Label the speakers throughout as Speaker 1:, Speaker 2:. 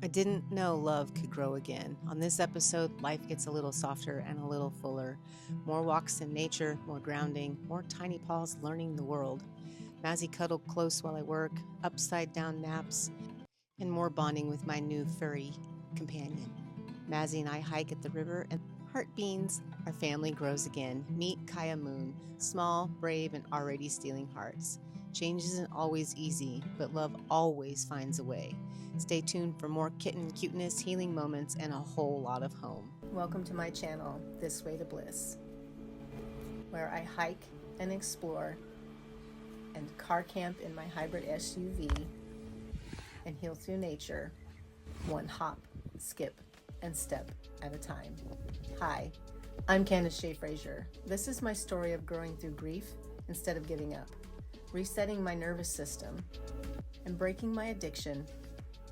Speaker 1: I didn't know love could grow again. On this episode, life gets a little softer and a little fuller. More walks in nature, more grounding, more tiny paws learning the world. Mazzy cuddled close while I work, upside down naps, and more bonding with my new furry companion. Mazzy and I hike at the river, and heart beans, our family grows again. Meet Kaya Moon, small, brave, and already stealing hearts. Change isn't always easy, but love always finds a way. Stay tuned for more kitten cuteness, healing moments, and a whole lot of home. Welcome to my channel, This Way to Bliss, where I hike and explore and car camp in my hybrid SUV and heal through nature, one hop, skip, and step at a time. Hi, I'm Candace Shea Frazier. This is my story of growing through grief instead of giving up, resetting my nervous system, and breaking my addiction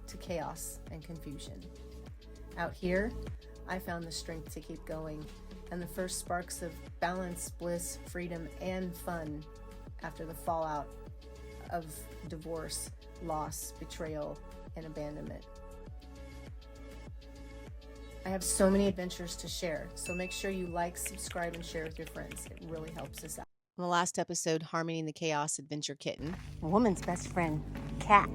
Speaker 1: to chaos and confusion. Out here, I found the strength to keep going and the first sparks of balance, bliss, freedom, and fun after the fallout of divorce, loss, betrayal, and abandonment. I have so many adventures to share, so make sure you like, subscribe, and share with your friends. It really helps us out. In the last episode, Harmony and the Chaos Adventure Kitten,
Speaker 2: A woman's best friend, cat.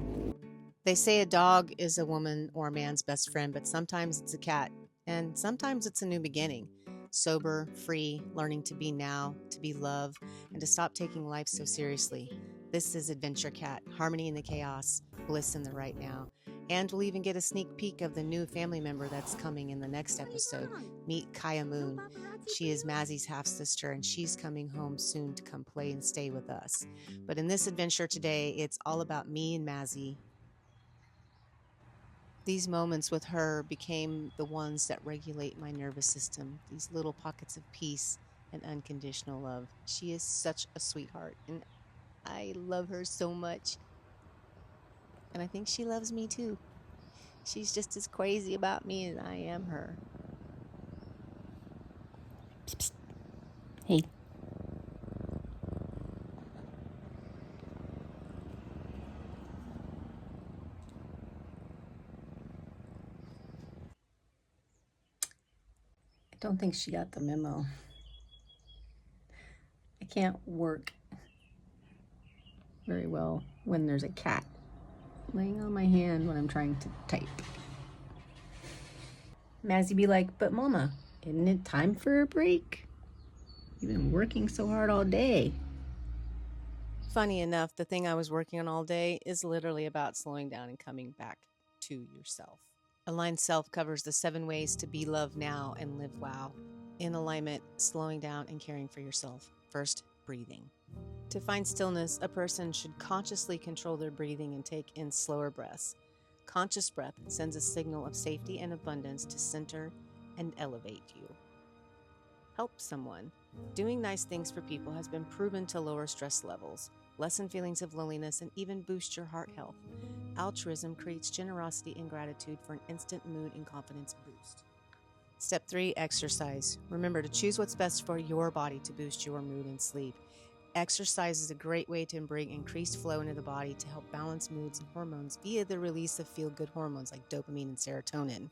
Speaker 1: They say a dog is a woman or a man's best friend, but sometimes it's a cat, and sometimes it's a new beginning. Sober, free, learning to be now, to be love, and to stop taking life so seriously. This is Adventure Cat, Harmony in the Chaos, Bliss in the Right Now. And we'll even get a sneak peek of the new family member that's coming in the next episode. Meet Kaya Moon. She is Mazzy's half-sister, and she's coming home soon to come play and stay with us. But in this adventure today, it's all about me and Mazzy. These moments with her became the ones that regulate my nervous system, these little pockets of peace and unconditional love. She is such a sweetheart, and I love her so much. And I think she loves me too. She's just as crazy about me as I am her.
Speaker 2: Psst, psst. Hey.
Speaker 1: I don't think she got the memo. I can't work very well when there's a cat laying on my hand when I'm trying to type. Mazzy be like, but Mama, isn't it time for a break? You've been working so hard all day. Funny enough, the thing I was working on all day is literally about slowing down and coming back to yourself. Aligned Self covers the 7 ways to be love now and live wow. In alignment, slowing down and caring for yourself. First, breathing. To find stillness, a person should consciously control their breathing and take in slower breaths. Conscious breath sends a signal of safety and abundance to center and elevate you. Help someone. Doing nice things for people has been proven to lower stress levels, lessen feelings of loneliness, and even boost your heart health. Altruism creates generosity and gratitude for an instant mood and confidence boost. Step 3, exercise. Remember to choose what's best for your body to boost your mood and sleep. Exercise is a great way to bring increased flow into the body to help balance moods and hormones via the release of feel-good hormones like dopamine and serotonin.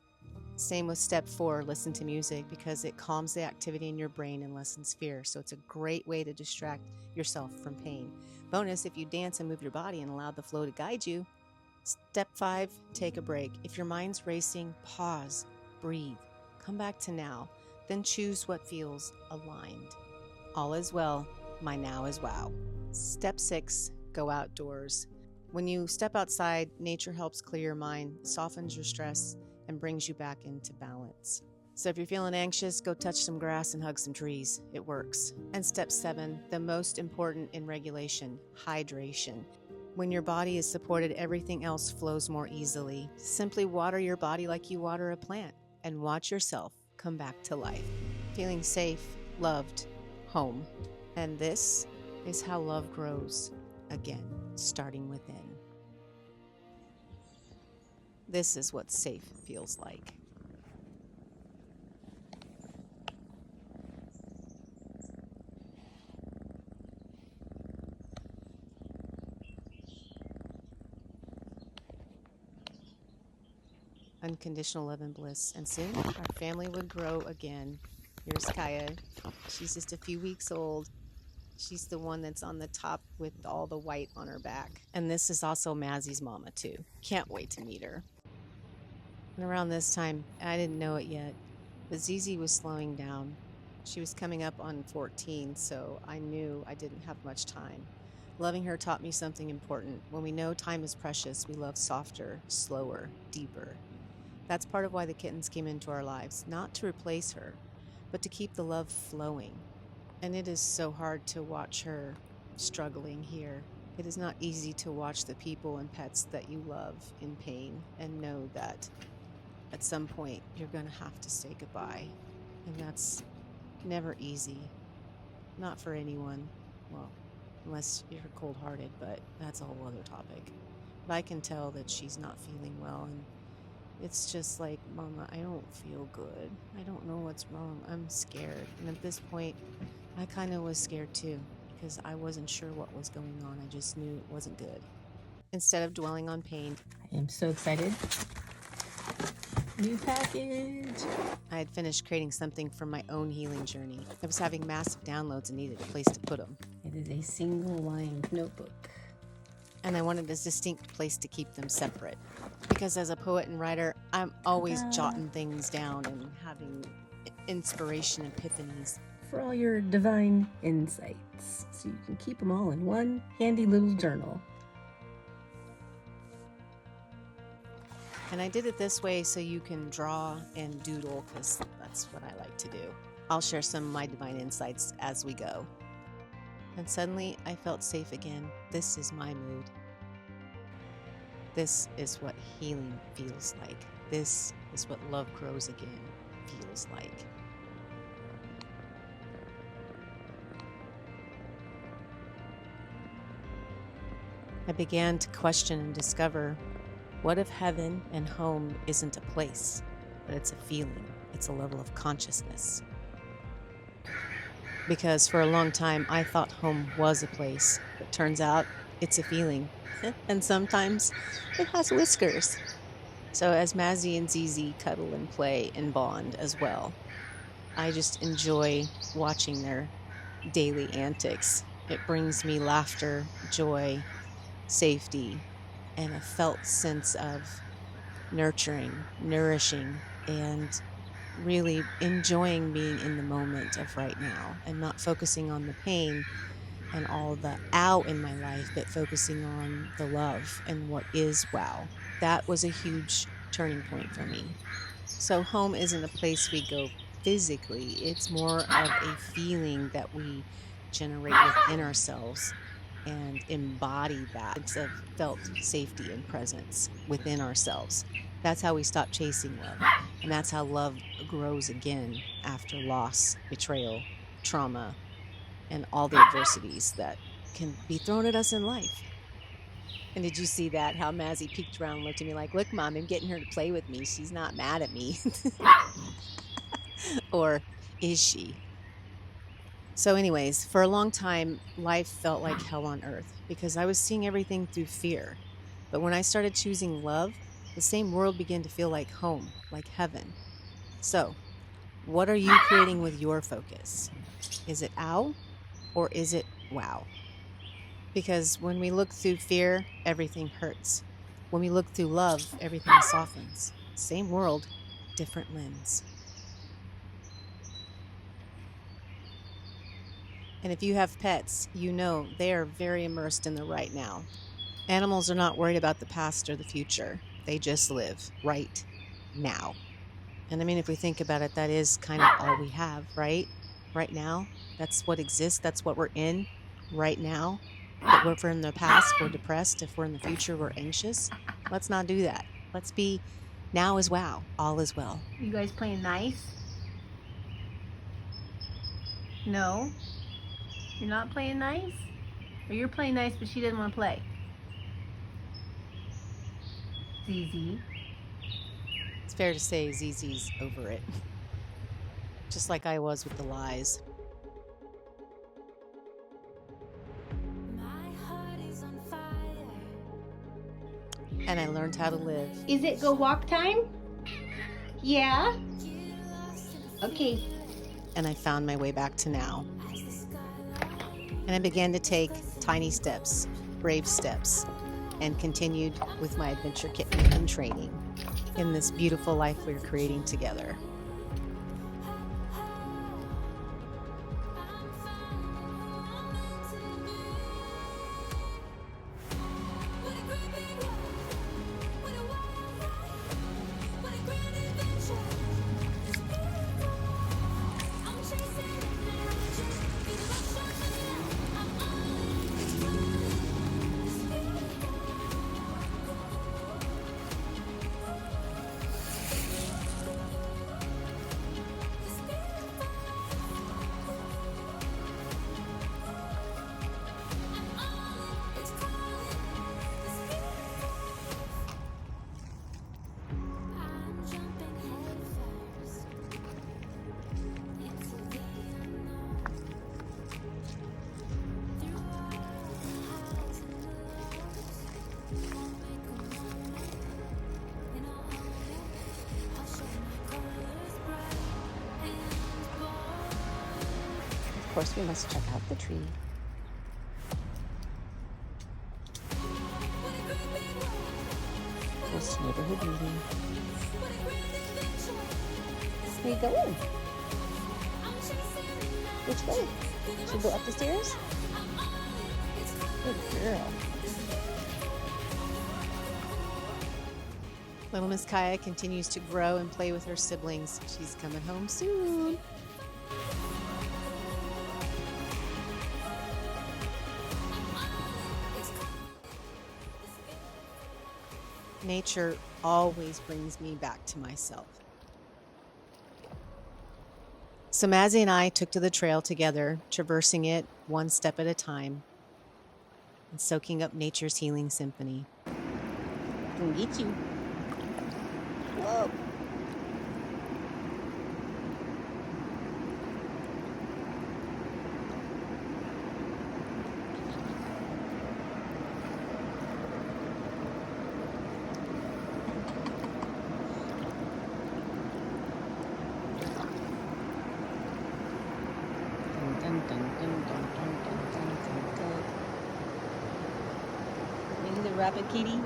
Speaker 1: Same with step 4, listen to music because it calms the activity in your brain and lessens fear. So it's a great way to distract yourself from pain. Bonus, if you dance and move your body and allow the flow to guide you. Step 5, take a break. If your mind's racing, pause, breathe, come back to now, then choose what feels aligned. All is well. My now is wow. Step 6, go outdoors. When you step outside, nature helps clear your mind, softens your stress, and brings you back into balance. So if you're feeling anxious, go touch some grass and hug some trees. It works. And step 7, the most important in regulation, hydration. When your body is supported, everything else flows more easily. Simply water your body like you water a plant and watch yourself come back to life. Feeling safe, loved, home. And this is how love grows, again, starting within. This is what safe feels like. unconditional love and bliss. And soon our family would grow again. Here's Kaya. She's just a few weeks old. She's the one that's on the top with all the white on her back. And this is also Mazzie's mama, too. Can't wait to meet her. And around this time, I didn't know it yet, but Zizi was slowing down. She was coming up on 14, so I knew I didn't have much time. Loving her taught me something important. When we know time is precious, we love softer, slower, deeper. That's part of why the kittens came into our lives, not to replace her, but to keep the love flowing. And it is so hard to watch her struggling here. It is not easy to watch the people and pets that you love in pain and know that at some point you're going to have to say goodbye. And that's never easy. Not for anyone. Well, unless you're cold-hearted, but that's a whole other topic. But I can tell that she's not feeling well, and it's just like, Mama, I don't feel good. I don't know what's wrong. I'm scared. And at this point, I kind of was scared too, because I wasn't sure what was going on. I just knew it wasn't good. Instead of dwelling on pain,
Speaker 2: I am so excited. New package.
Speaker 1: I had finished creating something from my own healing journey. I was having massive downloads and needed a place to put them.
Speaker 2: It is a single-lined notebook.
Speaker 1: And I wanted a distinct place to keep them separate. Because as a poet and writer, I'm always jotting things down and having inspiration epiphanies.
Speaker 2: For all your divine insights, so you can keep them all in one handy little journal.
Speaker 1: And I did it this way so you can draw and doodle, because that's what I like to do. I'll share some of my divine insights as we go. And suddenly I felt safe again. This is my mood. This is what healing feels like. This is what love grows again feels like. I began to question and discover, what if heaven and home isn't a place, but it's a feeling, it's a level of consciousness? Because for a long time, I thought home was a place, but turns out it's a feeling. And sometimes it has whiskers. So as Mazzy and Zizi cuddle and play and bond as well, I just enjoy watching their daily antics. It brings me laughter, joy, safety, and a felt sense of nurturing, nourishing, and really enjoying being in the moment of right now and not focusing on the pain and all the ow in my life, but focusing on the love and what is wow. That was a huge turning point for me. So home isn't a place we go physically. It's more of a feeling that we generate within ourselves and embody that. It's a felt safety and presence within ourselves. That's how we stop chasing love. And that's how love grows again after loss, betrayal, trauma, and all the adversities that can be thrown at us in life. And did you see that? How Mazzy peeked around and looked at me like, look, Mom, I'm getting her to play with me. She's not mad at me. Or is she? So anyways, for a long time, life felt like hell on earth because I was seeing everything through fear. But when I started choosing love, the same world began to feel like home, like heaven. So, what are you creating with your focus? Is it ow or is it wow? Because when we look through fear, everything hurts. When we look through love, everything softens. Same world, different lens. And if you have pets, you know they are very immersed in the right now. Animals are not worried about the past or the future. They just live right now. And I mean, if we think about it, that is kind of all we have, right? Right now, that's what exists. That's what we're in right now. But if we're in the past, we're depressed. If we're in the future, we're anxious. Let's not do that. Let's be now is wow. All is well.
Speaker 2: You guys playing nice? No? You're not playing nice? Or you're playing nice, but she doesn't want to play? Zizi.
Speaker 1: It's fair to say Zizi's over it. Just like I was with the lies. And I learned how to live.
Speaker 2: Is it go walk time?
Speaker 1: Yeah? Okay.
Speaker 3: And I found my way back to now. And I began to take tiny steps, brave steps, and continued with my adventure kitten in training in this beautiful life we're creating together. Of course, we must check out the tree. This neighborhood meeting. Where you going? Which way? Should we go up the stairs? Good girl. Little Miss Kaya continues to grow and play with her siblings. She's coming home soon. Nature always brings me back to myself. So Mazzy and I took to the trail together, traversing it one step at a time and soaking up nature's healing symphony.
Speaker 1: Gonna get you. Whoa. Dun, dun, dun, dun, dun, dun, dun, dun, dun. Maybe the rabbit kitty.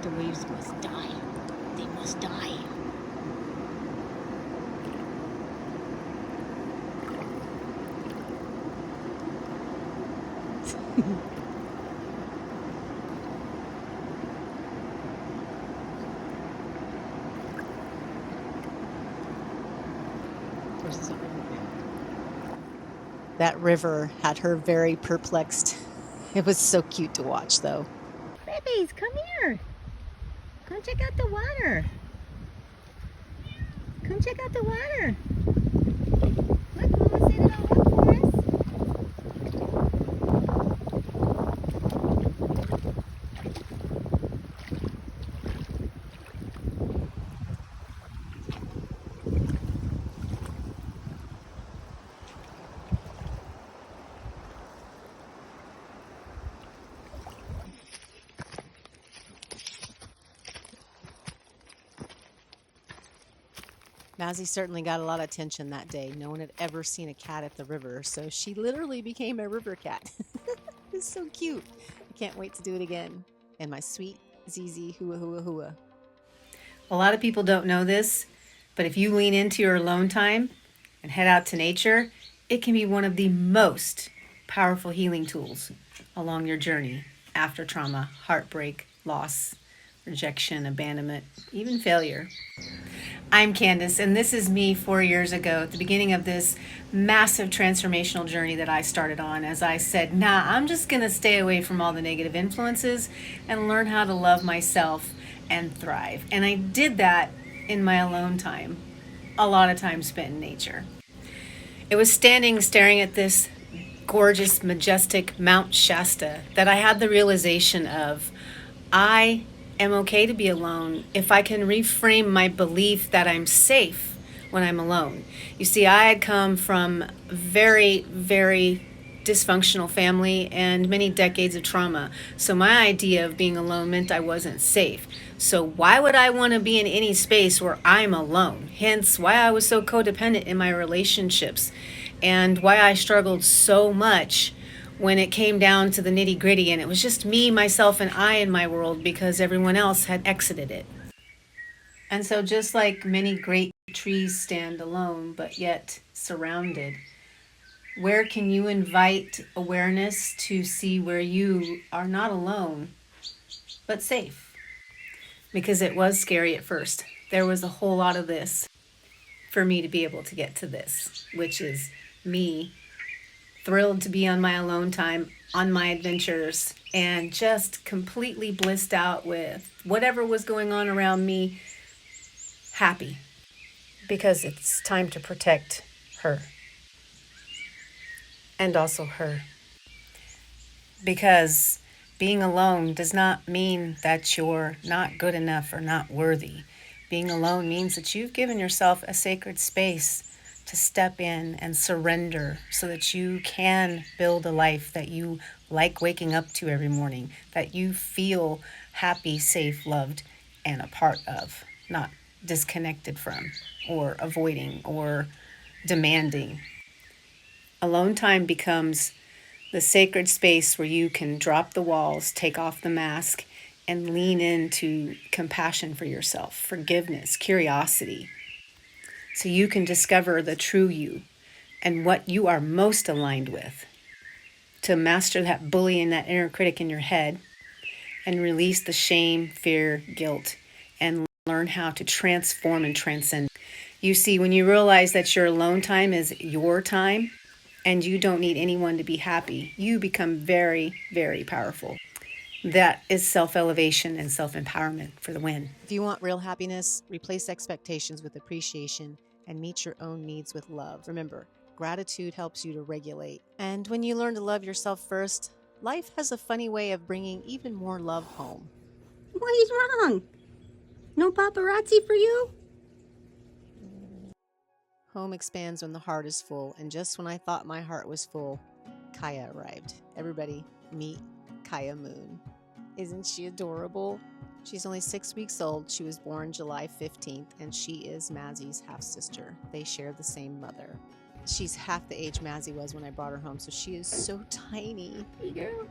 Speaker 1: The waves must die. They must die.
Speaker 3: That river had her very perplexed. It was so cute to watch, though.
Speaker 1: Babies, come here. Come check out the water. Come check out the water. Look, Mama said it all up for us.
Speaker 3: Mazzy certainly got a lot of attention that day. No one had ever seen a cat at the river, so she literally became a river cat. It's so cute. I can't wait to do it again. And my sweet Zizi hua hua hua.
Speaker 2: A lot of people don't know this, but if you lean into your alone time and head out to nature, it can be one of the most powerful healing tools along your journey after trauma, heartbreak, loss, rejection, abandonment, even failure. I'm Candace, and this is me 4 years ago at the beginning of this massive transformational journey that I started on as I said, nah, I'm just going to stay away from all the negative influences and learn how to love myself and thrive. And I did that in my alone time, a lot of time spent in nature. It was staring at this gorgeous, majestic Mount Shasta that I had the realization of, I am okay to be alone if I can reframe my belief that I'm safe when I'm alone. You see, I had come from very, very dysfunctional family and many decades of trauma. So my idea of being alone meant I wasn't safe. So why would I want to be in any space where I'm alone? Hence why I was so codependent in my relationships and why I struggled so much when it came down to the nitty gritty and it was just me, myself, and I in my world because everyone else had exited it. And so just like many great trees stand alone but yet surrounded, where can you invite awareness to see where you are not alone, but safe? Because it was scary at first. There was a whole lot of this for me to be able to get to this, which is me thrilled to be on my alone time, on my adventures, and just completely blissed out with whatever was going on around me, happy. Because it's time to protect her. And also her. Because being alone does not mean that you're not good enough or not worthy. Being alone means that you've given yourself a sacred space to step in and surrender so that you can build a life that you like waking up to every morning, that you feel happy, safe, loved, and a part of, not disconnected from or avoiding or demanding. Alone time becomes the sacred space where you can drop the walls, take off the mask, and lean into compassion for yourself, forgiveness, curiosity, so you can discover the true you and what you are most aligned with, to master that bully and that inner critic in your head and release the shame, fear, guilt, and learn how to transform and transcend. You see, when you realize that your alone time is your time and you don't need anyone to be happy, you become very, very powerful. That is self-elevation and self-empowerment for the win.
Speaker 3: If you want real happiness, replace expectations with appreciation and meet your own needs with love. Remember, gratitude helps you to regulate. And when you learn to love yourself first, life has a funny way of bringing even more love home.
Speaker 1: What is wrong? No paparazzi for you?
Speaker 3: Home expands when the heart is full, and just when I thought my heart was full, Kaya arrived. Everybody, meet Kaya Moon. Isn't she adorable? She's only 6 weeks old. She was born July 15th, and she is Mazzy's half-sister. They share the same mother. She's half the age Mazzy was when I brought her home, so she is so tiny.
Speaker 1: Hey, girl.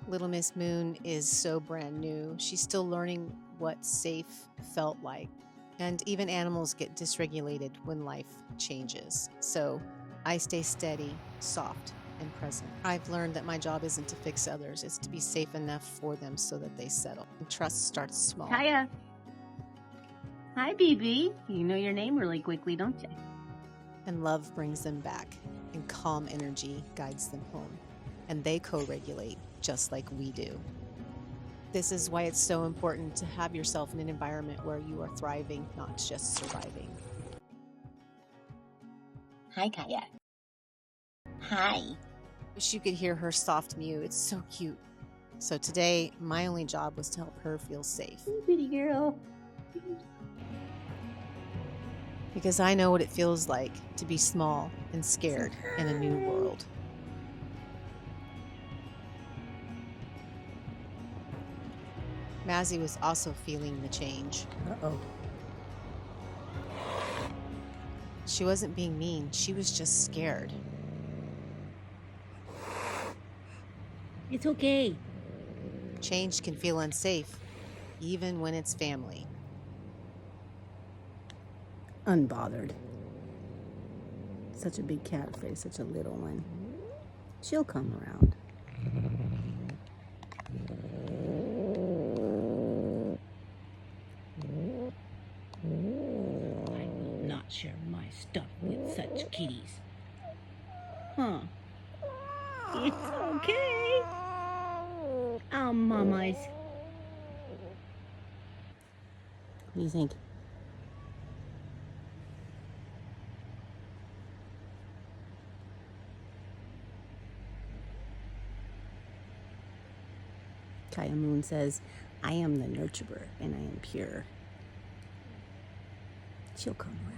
Speaker 3: Little Miss Moon is so brand new. She's still learning what safe felt like. And even animals get dysregulated when life changes. So I stay steady, soft, and present. I've learned that my job isn't to fix others, it's to be safe enough for them so that they settle. And trust starts small.
Speaker 1: Kaya. Hi, BB. You know your name really quickly, don't you?
Speaker 3: And love brings them back, and calm energy guides them home. And they co-regulate just like we do. This is why it's so important to have yourself in an environment where you are thriving, not just surviving.
Speaker 1: Hi, Kaya. Hi.
Speaker 3: Wish you could hear her soft mew. It's so cute. So today, my only job was to help her feel safe.
Speaker 1: Hey, pretty girl.
Speaker 3: Because I know what it feels like to be small and scared in a new world. Mazzy was also feeling the change.
Speaker 1: Uh-oh.
Speaker 3: She wasn't being mean, she was just scared.
Speaker 1: It's okay.
Speaker 3: Change can feel unsafe, even when it's family.
Speaker 1: Unbothered. Such a big cat for such a little one. She'll come around. I will not share my stuff with such kitties. Huh. It's okay. Oh, mamas. What do you think? Kaya Moon says, I am the nurturer and I am pure. She'll come around.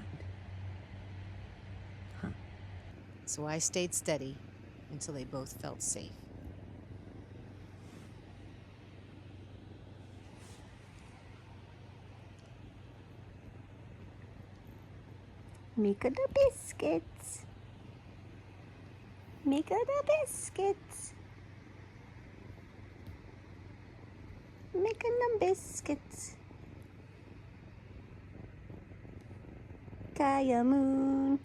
Speaker 3: So I stayed steady until they both felt safe.
Speaker 1: Mika the biscuits. Mika the biscuits. Making the biscuits. Kaya moon.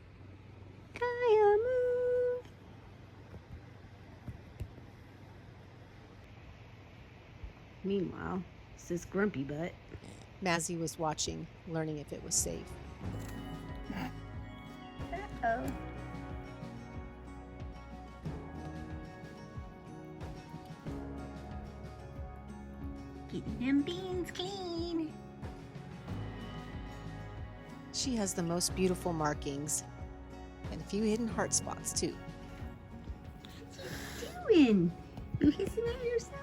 Speaker 1: Kaya moon. Meanwhile, it's this grumpy butt.
Speaker 3: Mazzy was watching, learning if it was safe.
Speaker 1: Uh-oh. Getting them beans clean.
Speaker 3: She has the most beautiful markings and a few hidden heart spots too.
Speaker 1: What you doing? You hissing at yourself?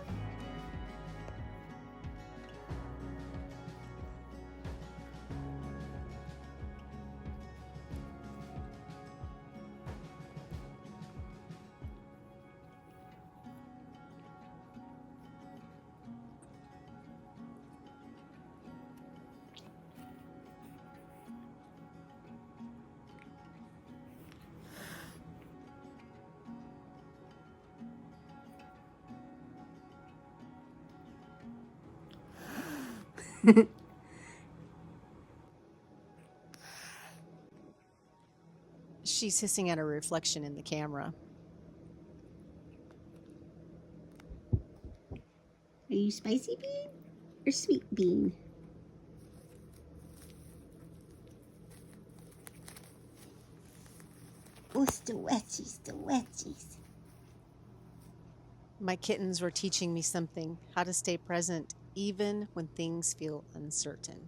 Speaker 3: She's hissing at her reflection in the camera.
Speaker 1: Are you spicy bean or sweet bean? Oh, it's the wetties.
Speaker 3: My kittens were teaching me something, how to stay present even when things feel uncertain.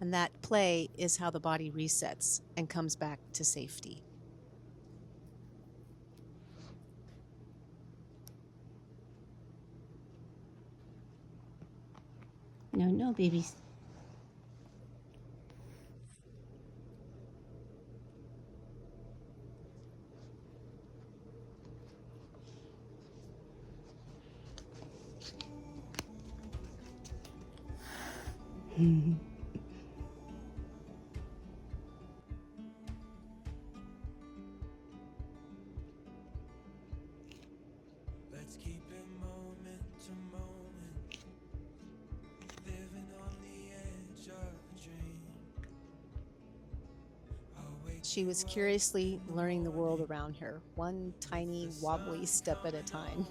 Speaker 3: And that play is how the body resets and comes back to safety.
Speaker 1: No, babies.
Speaker 4: Let's keep it moment to moment, living on the edge of a dream.
Speaker 3: She was curiously learning the world around her, one tiny wobbly step at a time.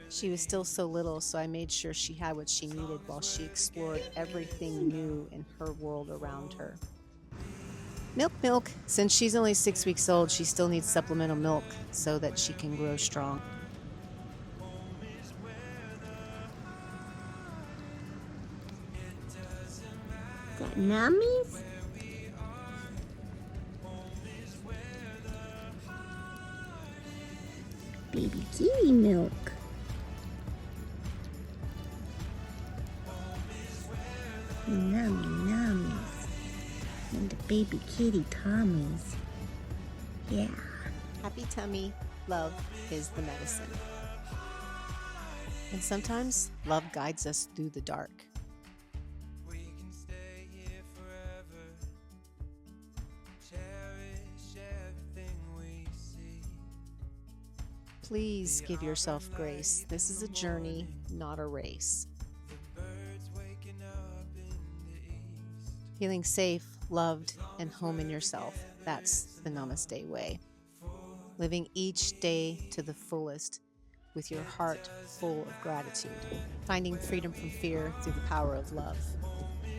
Speaker 3: She was still so little, so I made sure she had what she needed while she explored everything new in her world around her. Milk. Since she's only 6 weeks old, she still needs supplemental milk so that she can grow strong.
Speaker 1: Got nummies? Baby kitty milk. Nummies. And the baby kitty tummies. Yeah.
Speaker 3: Happy tummy, love is the medicine. And sometimes love guides us through the dark.
Speaker 4: We can stay here forever, cherish everything we see.
Speaker 3: Please give yourself grace. This is a journey, not a race.
Speaker 4: Birds waking up in the east.
Speaker 3: Feeling safe, loved, and home in yourself. That's the Namaste Way. Living each day to the fullest with your heart full of gratitude. Finding freedom from fear through the power of love.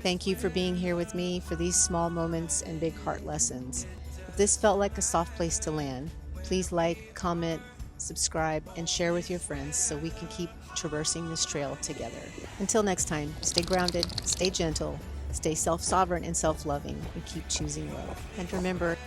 Speaker 3: Thank you for being here with me for these small moments and big heart lessons. If this felt like a soft place to land, please like, comment, subscribe, and share with your friends so we can keep traversing this trail together. Until next time, stay grounded, stay gentle, stay self-sovereign and self-loving, and keep choosing love. And remember,